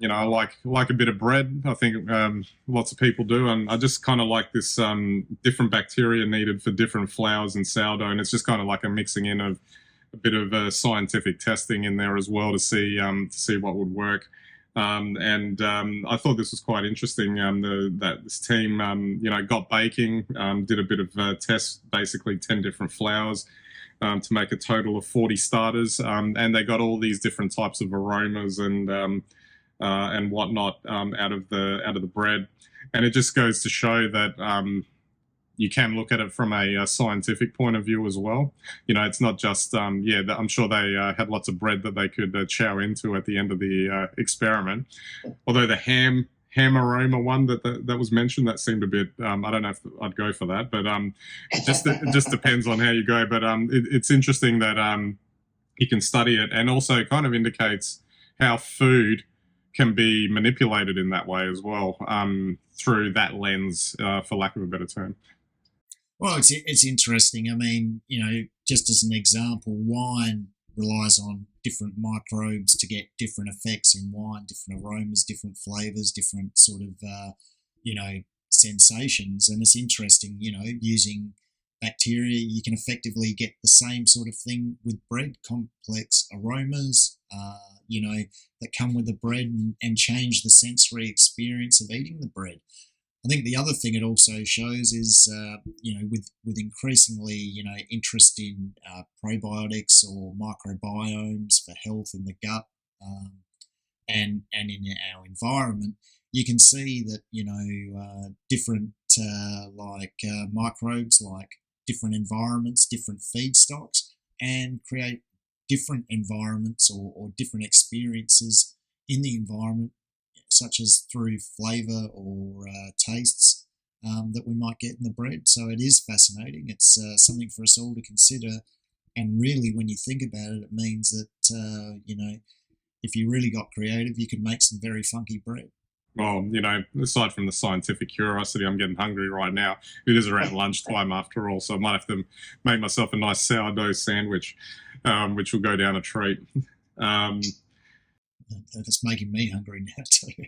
I like a bit of bread. I think lots of people do, and I just kind of like this different bacteria needed for different flours and sourdough, and it's just kind of like a mixing in of a bit of scientific testing in there as well to see what would work. And I thought this was quite interesting. That this team, got baking, did a bit of tests, basically 10 different flours. To make a total of 40 starters, and they got all these different types of aromas and whatnot out of the bread, and it just goes to show that you can look at it from a scientific point of view as well. It's not just I'm sure they had lots of bread that they could chow into at the end of the experiment. Although the ham aroma one that was mentioned, that seemed a bit I don't know if I'd go for that, but it just depends on how you go. But it's interesting that you can study it, and also kind of indicates how food can be manipulated in that way as well, through that lens, for lack of a better term. Well, it's interesting. I mean, just as an example, wine relies on different microbes to get different effects in wine, different aromas, different flavors, different sort of, you know, sensations. And it's interesting, using bacteria, you can effectively get the same sort of thing with bread, complex aromas, that come with the bread and change the sensory experience of eating the bread. I think the other thing it also shows is, with increasingly, interest in probiotics or microbiomes for health in the gut, and in our environment, you can see that different microbes like different environments, different feedstocks, and create different environments or different experiences in the environment, such as through flavour or tastes that we might get in the bread. So it is fascinating. It's something for us all to consider. And really, when you think about it, it means that, if you really got creative, you could make some very funky bread. Well, aside from the scientific curiosity, I'm getting hungry right now. It is around lunchtime after all, so I might have to make myself a nice sourdough sandwich, which will go down a treat. Um, That's making me hungry now too.